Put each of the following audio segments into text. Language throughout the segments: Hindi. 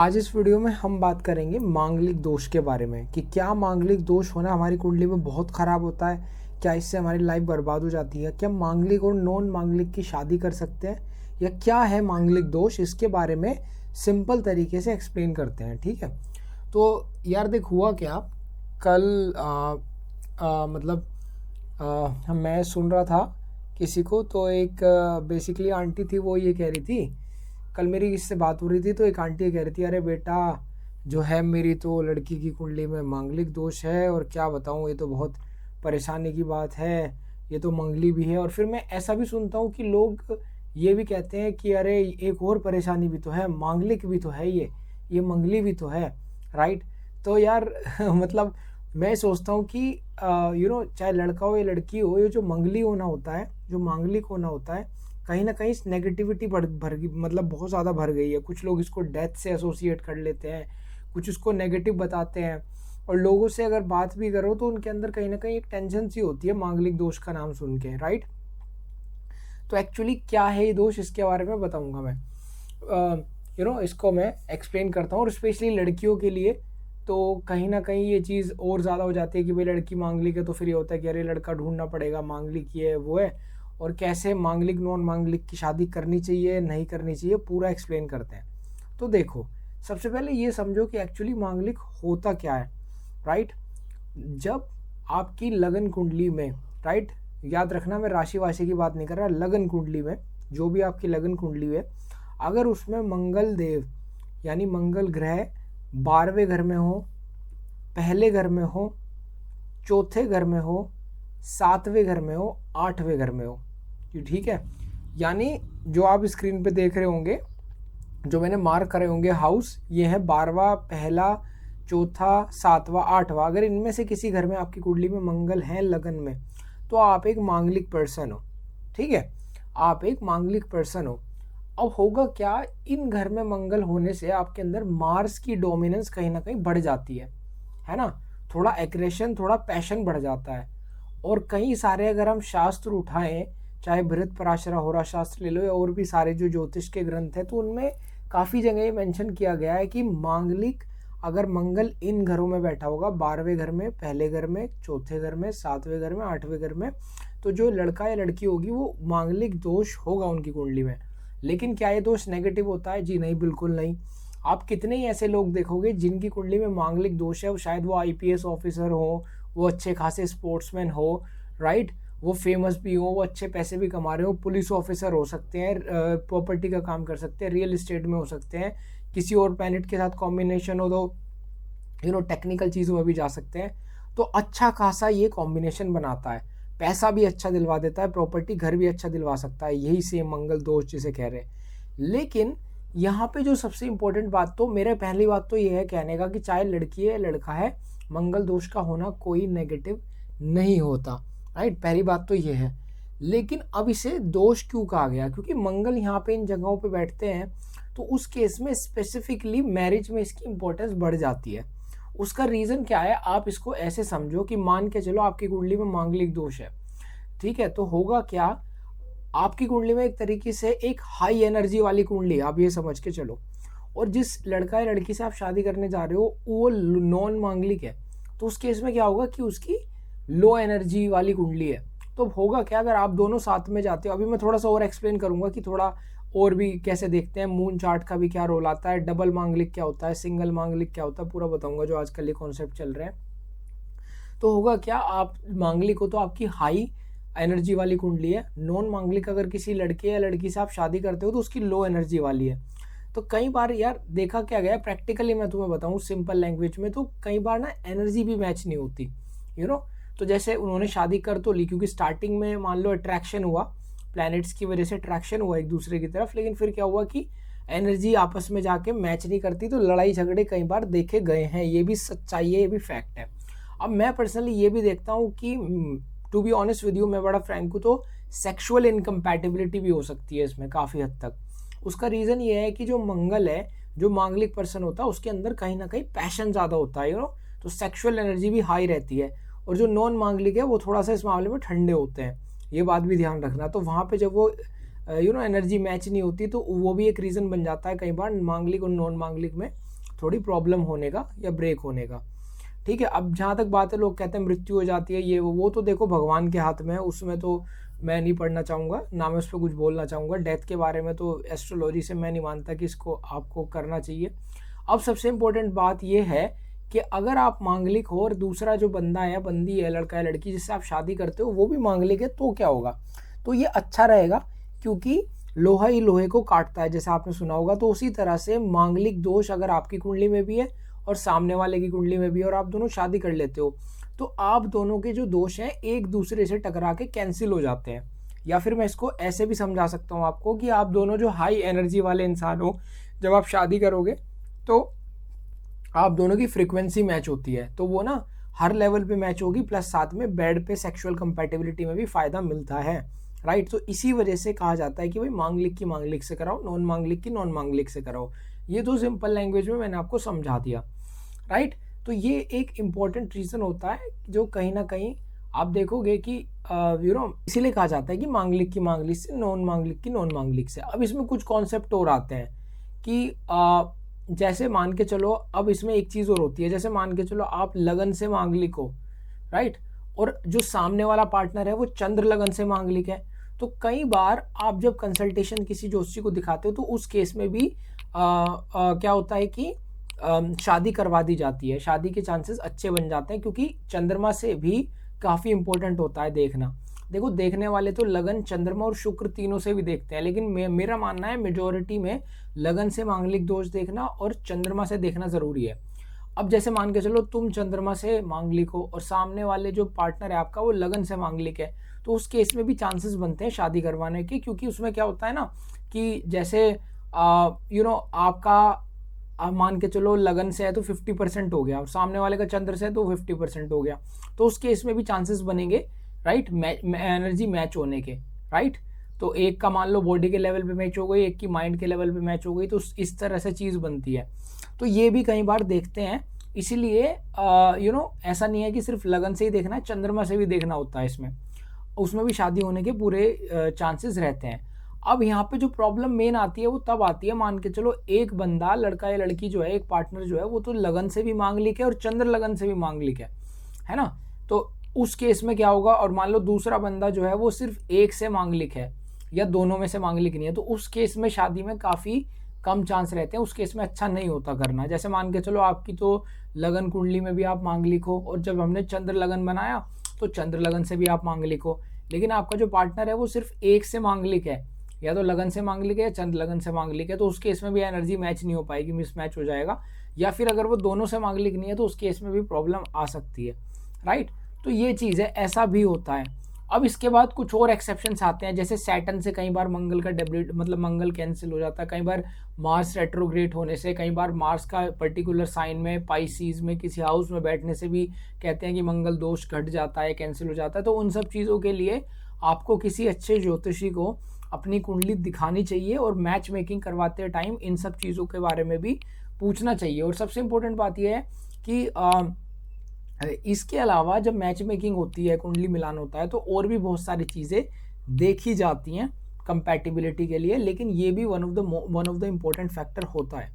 आज इस वीडियो में हम बात करेंगे मांगलिक दोष के बारे में कि क्या मांगलिक दोष होना हमारी कुंडली में बहुत ख़राब होता है, क्या इससे हमारी लाइफ बर्बाद हो जाती है, क्या मांगलिक और नॉन मांगलिक की शादी कर सकते हैं, या क्या है मांगलिक दोष, इसके बारे में सिंपल तरीके से एक्सप्लेन करते हैं। ठीक है, तो यार देख हुआ क्या, कल मैं सुन रहा था किसी को, तो एक बेसिकली आंटी थी, वो ये कह रही थी, कल मेरी इससे बात हो रही थी, तो एक आंटी ये कह रही थी, अरे बेटा जो है मेरी तो लड़की की कुंडली में मांगलिक दोष है, और क्या बताऊँ, ये तो बहुत परेशानी की बात है, ये तो मंगली भी है। और फिर मैं ऐसा भी सुनता हूँ कि लोग ये भी कहते हैं कि अरे एक और परेशानी भी तो है, मांगलिक भी तो है, ये मंगली भी तो है, राइट। तो यार मतलब मैं सोचता हूँ कि चाहे लड़का हो या लड़की हो, ये जो मंगली होना होता है, जो मांगलिक होना होता है, कहीं ना कहीं नेगेटिविटी भर मतलब बहुत ज़्यादा भर गई है। कुछ लोग इसको डेथ से एसोसिएट कर लेते हैं, कुछ इसको नेगेटिव बताते हैं, और लोगों से अगर बात भी करो तो उनके अंदर कहीं ना कहीं एक टेंशन सी होती है मांगलिक दोष का नाम सुन के, राइट। तो एक्चुअली क्या है ये दोष, इसके बारे में बताऊंगा मैं। इसको मैं एक्सप्लेन करता हूँ, और स्पेशली लड़कियों के लिए तो कहीं ना कहीं ये चीज़ और ज़्यादा हो जाती है कि भाई लड़की मांगलिक है, तो फिर ये होता है कि अरे लड़का ढूंढना पड़ेगा, मांगलिक ये है वो है, और कैसे मांगलिक नॉन मांगलिक की शादी करनी चाहिए नहीं करनी चाहिए, पूरा एक्सप्लेन करते हैं। तो देखो, सबसे पहले ये समझो कि एक्चुअली मांगलिक होता क्या है, राइट। जब आपकी लगन कुंडली में, राइट, याद रखना मैं राशि वाशी की बात नहीं कर रहा, लगन कुंडली में जो भी आपकी लगन कुंडली है, अगर उसमें मंगल देव यानी मंगल ग्रह 12वें घर में हो, पहले घर में हो, चौथे घर में हो, 7वें घर में हो, 8वें घर में हो, ठीक है। यानी जो आप स्क्रीन पे देख रहे होंगे, जो मैंने मार्क करे होंगे हाउस, ये है 12वां, पहला, चौथा, 7वां, 8वां। अगर इनमें से किसी घर में आपकी कुंडली में मंगल है लगन में, तो आप एक मांगलिक पर्सन हो, ठीक है, आप एक मांगलिक पर्सन हो। अब होगा क्या, इन घर में मंगल होने से आपके अंदर मार्स की डोमिनेंस कहीं ना कहीं बढ़ जाती है ना, थोड़ा एग्रेशन, थोड़ा पैशन बढ़ जाता है। और कई सारे अगर हम शास्त्र उठाएं, चाहे बृहत पराशरा होरा शास्त्र ले लो या और भी सारे जो ज्योतिष के ग्रंथ हैं, तो उनमें काफ़ी जगह ये मेंशन किया गया है कि मांगलिक अगर मंगल इन घरों में बैठा होगा, 12वें घर में, पहले घर में, चौथे घर में, 7वें घर में, 8वें घर में, तो जो लड़का या लड़की होगी वो मांगलिक दोष होगा उनकी कुंडली में। लेकिन क्या ये दोष नेगेटिव होता है? जी नहीं, बिल्कुल नहीं। आप कितने ही ऐसे लोग देखोगे जिनकी कुंडली में मांगलिक दोष है, वो शायद वो आईपीएस ऑफिसर हो, वो अच्छे खासे स्पोर्ट्समैन हो, राइट, वो फेमस भी हो, वो अच्छे पैसे भी कमा रहे हो, पुलिस ऑफिसर हो सकते हैं, प्रॉपर्टी का काम कर सकते हैं, रियल एस्टेट में हो सकते हैं, किसी और प्लैनेट के साथ कॉम्बिनेशन हो तो टेक्निकल चीज़ों में भी जा सकते हैं। तो अच्छा खासा ये कॉम्बिनेशन बनाता है, पैसा भी अच्छा दिलवा देता है, प्रॉपर्टी घर भी अच्छा दिलवा सकता है, यही सेम मंगल दोष जिसे कह रहे हैं। लेकिन यहाँ पे जो सबसे इंपॉर्टेंट बात, तो मेरे पहली बात तो ये है कहने का कि चाहे लड़की है लड़का है, मंगल दोष का होना कोई नेगेटिव नहीं होता, राइट, पहली बात तो ये है। लेकिन अब इसे दोष क्यों कहा गया? क्योंकि मंगल यहाँ पे इन जगहों पे बैठते हैं, तो उस केस में स्पेसिफिकली मैरिज में इसकी इंपॉर्टेंस बढ़ जाती है। उसका रीज़न क्या है, आप इसको ऐसे समझो कि मान के चलो आपकी कुंडली में मांगलिक दोष है, ठीक है, तो होगा क्या, आपकी कुंडली में एक तरीके से एक हाई एनर्जी वाली कुंडली है, आप ये समझ के चलो, और जिस लड़का या लड़की से आप शादी करने जा रहे हो वो नॉन मांगलिक है, तो उस केस में क्या होगा कि उसकी लो एनर्जी वाली कुंडली है। तो होगा क्या, अगर आप दोनों साथ में जाते हो, अभी मैं थोड़ा सा और एक्सप्लेन करूंगा कि थोड़ा और भी कैसे देखते हैं, मून चार्ट का भी क्या रोल आता है, डबल मांगलिक क्या होता है, सिंगल मांगलिक क्या होता है, पूरा बताऊंगा जो आजकल ये कॉन्सेप्ट चल रहे हैं। तो होगा क्या, आप मांगलिक हो तो आपकी हाई एनर्जी वाली कुंडली है, नॉन मांगलिक अगर किसी लड़के या लड़की से आप शादी करते हो तो उसकी लो एनर्जी वाली है। तो कई बार यार देखा क्या गया, प्रैक्टिकली मैं तुम्हें बताऊं सिंपल लैंग्वेज में, तो कई बार ना एनर्जी भी मैच नहीं होती, तो जैसे उन्होंने शादी कर तो ली, क्योंकि स्टार्टिंग में मान लो अट्रैक्शन हुआ, प्लैनेट्स की वजह से अट्रैक्शन हुआ एक दूसरे की तरफ, लेकिन फिर क्या हुआ कि एनर्जी आपस में जाके मैच नहीं करती, तो लड़ाई झगड़े कई बार देखे गए हैं, ये भी सच्चाई है, ये भी फैक्ट है। अब मैं पर्सनली ये भी देखता हूँ कि to be honest with you, मैं बड़ा फ्रैंक हूँ, तो सेक्सुअल इनकम्पैटिबिलिटी भी हो सकती है इसमें काफ़ी हद तक। उसका रीज़न ये है कि जो मंगल है, जो मांगलिक पर्सन होता है, उसके अंदर कहीं ना कहीं पैशन ज़्यादा होता है, तो सेक्सुअल एनर्जी भी हाई रहती है, और जो नॉन मांगलिक है वो थोड़ा सा इस मामले में ठंडे होते हैं, ये बात भी ध्यान रखना। तो वहाँ पे जब वो एनर्जी मैच नहीं होती, तो वो भी एक रीज़न बन जाता है कई बार मांगलिक और नॉन मांगलिक में थोड़ी प्रॉब्लम होने का या ब्रेक होने का। ठीक है, अब जहाँ तक बात है, लोग कहते हैं मृत्यु हो जाती है, ये वो तो देखो भगवान के हाथ में है, उसमें तो मैं नहीं पढ़ना चाहूँगा, ना मैं उस पर कुछ बोलना चाहूँगा। डेथ के बारे में तो एस्ट्रोलॉजी से मैं नहीं मानता कि इसको आपको करना चाहिए। अब सबसे इम्पोर्टेंट बात ये है कि अगर आप मांगलिक हो और दूसरा जो बंदा है, बंदी है, लड़का है, लड़की जिससे आप शादी करते हो वो भी मांगलिक है, तो क्या होगा? तो ये अच्छा रहेगा, क्योंकि लोहा ही लोहे को काटता है, जैसे आपने सुना होगा। तो उसी तरह से मांगलिक दोष अगर आपकी कुंडली में भी है और सामने वाले की कुंडली में भी है और आप दोनों शादी कर लेते हो, तो आप दोनों के जो दोष हैं एक दूसरे से टकरा के कैंसिल हो जाते हैं। या फिर मैं इसको ऐसे भी समझा सकता हूँ आपको कि आप दोनों जो हाई एनर्जी वाले इंसान हो, जब आप शादी करोगे तो आप दोनों की फ्रीक्वेंसी मैच होती है, तो वो ना हर लेवल पे मैच होगी, प्लस साथ में बेड पे सेक्सुअल कंपैटिबिलिटी में भी फायदा मिलता है, राइट। तो इसी वजह से कहा जाता है कि भाई मांगलिक की मांगलिक से कराओ, नॉन मांगलिक की नॉन मांगलिक से कराओ। ये तो सिंपल लैंग्वेज में मैंने आपको समझा दिया, राइट। तो ये एक इम्पॉर्टेंट रीज़न होता है जो कहीं ना कहीं आप देखोगे कि इसीलिए कहा जाता है कि मांगलिक की मांगलिक से, नॉन मांगलिक की नॉन मांगलिक से। अब इसमें कुछ कॉन्सेप्ट और आते हैं कि जैसे मान के चलो, अब इसमें एक चीज़ और होती है, जैसे मान के चलो आप लगन से मांगलिक हो, राइट, और जो सामने वाला पार्टनर है वो चंद्र लगन से मांगलिक है, तो कई बार आप जब कंसल्टेशन किसी ज्योतिषी को दिखाते हो तो उस केस में भी क्या होता है कि शादी करवा दी जाती है, शादी के चांसेस अच्छे बन जाते हैं, क्योंकि चंद्रमा से भी काफ़ी इंपॉर्टेंट होता है देखना। देखो, देखने वाले तो लगन, चंद्रमा और शुक्र तीनों से भी देखते हैं, लेकिन मेरा मानना है मेजोरिटी में लगन से मांगलिक दोष देखना और चंद्रमा से देखना ज़रूरी है। अब जैसे मान के चलो तुम चंद्रमा से मांगलिक हो और सामने वाले जो पार्टनर है आपका वो लगन से मांगलिक है, तो उस केस में भी चांसेस बनते हैं शादी करवाने के, क्योंकि उसमें क्या होता है ना कि जैसे आपका आप मान के चलो लगन से है तो 50% हो गया, और सामने वाले का चंद्र से है तो 50% हो गया, तो उस केस में भी चांसेस बनेंगे, राइट, एनर्जी मैच होने के, राइट। तो एक का मान लो बॉडी के लेवल पे मैच हो गई, एक की माइंड के लेवल पे मैच हो गई, तो इस तरह से चीज़ बनती है। तो ये भी कई बार देखते हैं, इसीलिए ऐसा नहीं है कि सिर्फ लगन से ही देखना है, चंद्रमा से भी देखना होता है इसमें, उसमें भी शादी होने के पूरे चांसेस रहते हैं। अब यहाँ पे जो प्रॉब्लम मेन आती है वो तब आती है, मान के चलो एक बंदा, लड़का या लड़की जो है, एक पार्टनर जो है, वो तो लगन से भी मांगलिक है और चंद्र लगन से भी मांगलिक है ना। तो उस केस में क्या होगा, और मान लो दूसरा बंदा जो है वो सिर्फ एक से मांगलिक है या दोनों में से मांगलिक नहीं है, तो उस केस में शादी में काफ़ी कम चांस रहते हैं, उस केस में अच्छा नहीं होता करना। जैसे मान के चलो आपकी तो लगन कुंडली में भी आप मांगलिक हो, और जब हमने चंद्र लगन बनाया तो चंद्र लगन से भी आप मांगलिक हो, लेकिन आपका जो पार्टनर है वो सिर्फ एक से मांगलिक है, या तो लगन से मांगलिक है या चंद्र लगन से मांगलिक है, तो उस केस में भी एनर्जी मैच नहीं हो पाएगी, मिसमैच हो जाएगा। या फिर अगर वो दोनों से मांगलिक नहीं है तो उस केस में भी प्रॉब्लम आ सकती है, राइट। तो ये चीज़ है, ऐसा भी होता है। अब इसके बाद कुछ और एक्सेप्शंस आते हैं, जैसे सैटर्न से कई बार मंगल का डेबिलिट, मतलब मंगल कैंसिल हो जाता है, कई बार मार्स रेट्रोग्रेड होने से, कई बार मार्स का पर्टिकुलर साइन में, पाइसीज में किसी हाउस में बैठने से भी कहते हैं कि मंगल दोष घट जाता है, कैंसिल हो जाता है। तो उन सब चीज़ों के लिए आपको किसी अच्छे ज्योतिषी को अपनी कुंडली दिखानी चाहिए, और मैच मेकिंग करवाते टाइम इन सब चीज़ों के बारे में भी पूछना चाहिए। और सबसे इम्पोर्टेंट बात यह है कि इसके अलावा जब मैच मेकिंग होती है, कुंडली मिलान होता है, तो और भी बहुत सारी चीज़ें देखी जाती हैं कंपैटिबिलिटी के लिए, लेकिन ये भी one of the important factor होता है।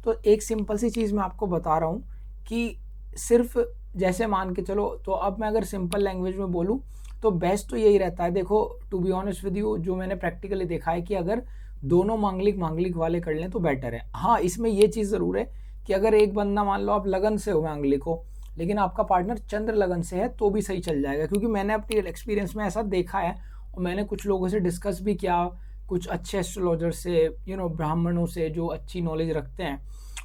तो एक सिंपल सी चीज़ मैं आपको बता रहा हूँ कि सिर्फ जैसे मान के चलो, तो अब मैं अगर सिंपल लैंग्वेज में बोलूँ तो बेस्ट तो यही रहता है। देखो, to be honest with you, जो मैंने प्रैक्टिकली देखा है कि अगर दोनों मांगलिक वाले कर लें तो बेटर है। हाँ, इसमें ये चीज़ ज़रूर है कि अगर एक बंदा, मान लो आप लगन से हो, मांगलिक हो, लेकिन आपका पार्टनर चंद्र लगन से है, तो भी सही चल जाएगा, क्योंकि मैंने अपनी एक्सपीरियंस में ऐसा देखा है, और मैंने कुछ लोगों से डिस्कस भी किया, कुछ अच्छे एस्ट्रोलॉजर से, ब्राह्मणों से जो अच्छी नॉलेज रखते हैं,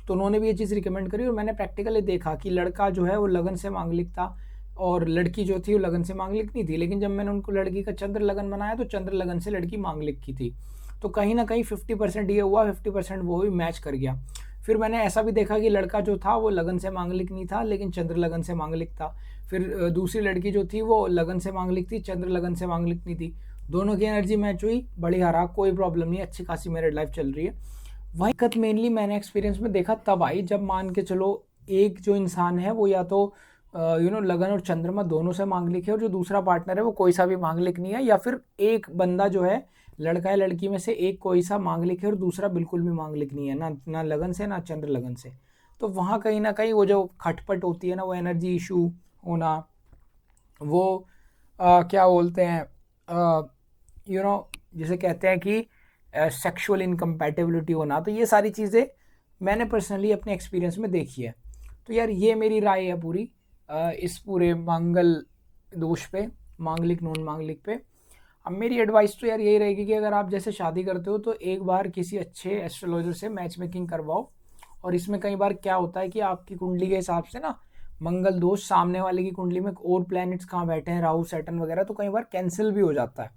तो उन्होंने भी ये चीज़ रिकमेंड करी, और मैंने प्रैक्टिकली देखा कि लड़का जो है वो लगन से मांगलिक था और लड़की जो थी वो लगन से मांगलिक नहीं थी, लेकिन जब मैंने उनको लड़की का चंद्र लगन बनाया तो चंद्र लगन से लड़की मांगलिक की थी। तो कहीं ना कहीं 50% ये हुआ, 50% वो भी मैच कर गया। फिर मैंने ऐसा भी देखा कि लड़का जो था वो लगन से मांगलिक नहीं था, लेकिन चंद्र लगन से मांगलिक था। फिर दूसरी लड़की जो थी वो लगन से मांगलिक थी, चंद्र लगन से मांगलिक नहीं थी। दोनों की एनर्जी मैच हुई, बड़ी हरा, कोई प्रॉब्लम नहीं, अच्छी खासी मैरिड लाइफ चल रही है। वही दिक्कत मेनली मैंने एक्सपीरियंस में देखा तब आई, जब मान के चलो एक जो इंसान है वो या तो लगन और चंद्रमा दोनों से मांगलिक है, और जो दूसरा पार्टनर है वो कोई सा भी मांगलिक नहीं है, या फिर एक बंदा जो है, लड़का या लड़की में से एक कोई सा मांगलिक है और दूसरा बिल्कुल भी मांगलिक नहीं है, ना लगन से ना चंद्र लगन से। तो वहाँ कहीं ना कहीं वो जो खटपट होती है ना, वो एनर्जी इशू होना, वो क्या बोलते हैं, जिसे कहते हैं कि सेक्सुअल इनकम्पैटिबिलिटी होना, तो ये सारी चीज़ें मैंने पर्सनली अपने एक्सपीरियंस में देखी है। तो यार ये मेरी राय है पूरी इस पूरे मंगल दोष पे, मांगलिक नॉन मांगलिक पे। अब मेरी एडवाइस तो यार यही रहेगी कि अगर आप जैसे शादी करते हो तो एक बार किसी अच्छे एस्ट्रोलॉजर से मैच मेकिंग करवाओ। और इसमें कई बार क्या होता है कि आपकी कुंडली के हिसाब से ना मंगल दोष, सामने वाले की कुंडली में और प्लैनेट्स कहाँ बैठे हैं, राहु सैटर्न वगैरह, तो कई बार कैंसिल भी हो जाता है।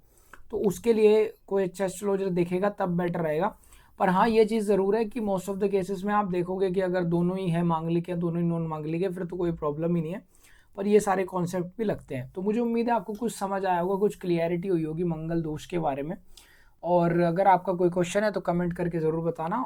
तो उसके लिए कोई अच्छा एस्ट्रोलॉजर देखेगा तब बेटर रहेगा। पर हाँ, ये चीज़ ज़रूर है कि मोस्ट ऑफ द केसेस में आप देखोगे कि अगर दोनों ही है मांगलिक या दोनों ही नॉन मांगलिक है, फिर तो कोई प्रॉब्लम ही नहीं है। पर ये सारे कॉन्सेप्ट भी लगते हैं। तो मुझे उम्मीद है आपको कुछ समझ आया होगा, कुछ क्लियरिटी हुई होगी मंगल दोष के बारे में। और अगर आपका कोई क्वेश्चन है तो कमेंट करके ज़रूर बताना।